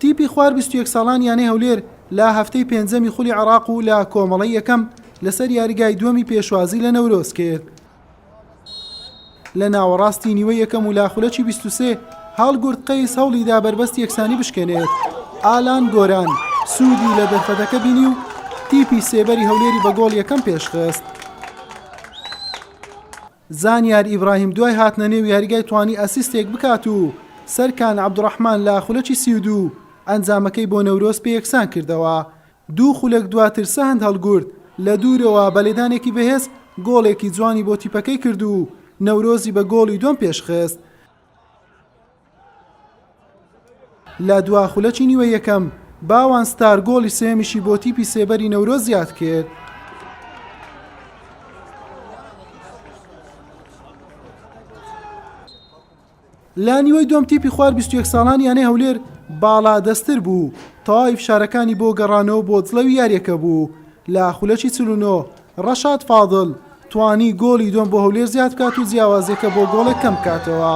تیپی خوار 21 ساڵانیانەی هەولێر لە هەفتەی پێنجەمی خولی عێراق و لە کۆمەڵی یەکەم لەسەر یاریگای دووەمی پێشوازی لە نەورۆز کرد. لە ناوەڕاستی نیوەی یەکەم و لا خولەکی 23 هەڵگورد قەیس هەوڵیدا بربەستی یەکسانی بشکێنێت. ئالان گۆران سوودی لە دەرفەتەکە بینی و تیپی سێبەری هەولێری بە گۆڵ یەکەم پێشخست. زانیار ئیبراهیم دوای هاتنە نێو یاریگای توانی ئەسیستێک بکات و سەرکان عەبدوڕەحمان لە خولەکی 32 ئەنجامەکەی بۆ نەورۆز پێ یەکسان کردەوە. دوو خولەک دواتر سەهەند هەڵگورد لە دوورەوە بەلێدانێکی بەهێز گۆڵێکی جوانی بۆ تیپەکەی کرد و نەورۆزی بە گۆڵی دوم پێشخست. لە دوا خولەکی نیوە یەکەم باوان ستار گۆڵی سێمیشی بۆ تیپی سێبەری نەورۆز زیاد کرد. لە نیوەی دوم تیپی خوار 21 ساڵانیانەی هەولێر باڵا دەستر بوو. تەواوی فشارەکانی بۆ گەڕانەوە بۆ جڵەوی یاریەکە بوو. لە خولەکی 49 ڕەشاد فاضل توانی گۆڵی دوم بۆ هەولێر زیاد بکات و جیاوازیەکە بۆ گۆڵێک کەم بکاتەوە.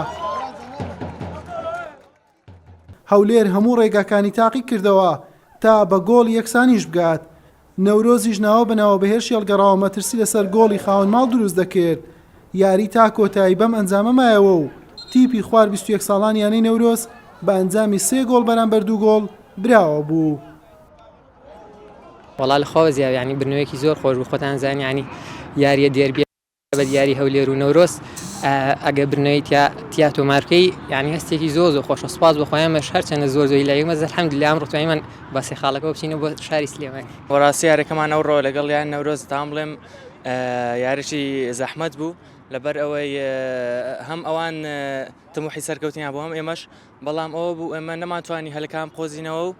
هەولێر هەموو ڕێگاکانی تاقی کردەوە تا بە گۆڵ یەکسانیش بگات. نەورۆزیش ناوە بەناوە بەهێرشی هەڵگەڕاوە مەترسی لەسەر گۆڵی خاوەن ماڵ دروست دەکرد. یاری تا کۆتایی بەم ئەنجامە مایەوە و تیپی خوار 21 ساڵانیانەی نەورۆز بە ئەنجامی 3 گۆڵ بەرامبەر 2 گۆڵ براوە بوو. وەڵا لەخوا زیاو ینی برنەوەیەکی زۆر خۆش بوو. خۆتان زانی ینی یاریە دێربی بە دیاری هەولێر و نەورۆز ئەگە برنەوەی تیا تۆمارکەی ینی هەستێکی زۆر خۆشە. سوپاس بە خۆیانمەش هەرچەندە زۆر زۆری لایەک مەزە الحەمدولillah ئەمڕۆ توانیمان باسی خاڵەکەەوە بچینەوە بۆ شاری سلێمانی. وەڕاستی یاریەکەمان ئەوڕۆ لەگەڵ یان نەورۆز تام بڵێم یاریشی زەحمەت بوو لەبەر ئەوەی هەم ئەوان تموحی سەرکەوتیان بۆ هەم ئێمەش بەڵام ئەوە بوو ئێمە نەماتوانی هەلەکان قۆزینەوە و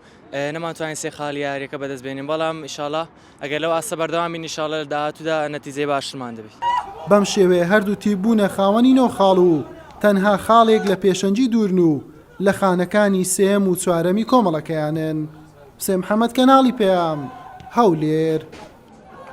نەماتوانین سێ خاڵی یاریەکە بەدەست بێنین. بەڵام ئیشاڵڵا ئەگەر لەو ئاسە بەردەوامی ئیشاڵڵا لە داهاتوودا نەتیجەی باشمان دەبێت. بەم شێوەیە هەردوو تیپ بوونە خاوەنی نۆ خاڵ و تەنها خاڵێک لە پێشەنجی دوورن و لە خانەکانی سێم و چوارەمی کۆمەڵەکەیانن. حوسێن محەممەد کەناڵی پێیام هەولێر.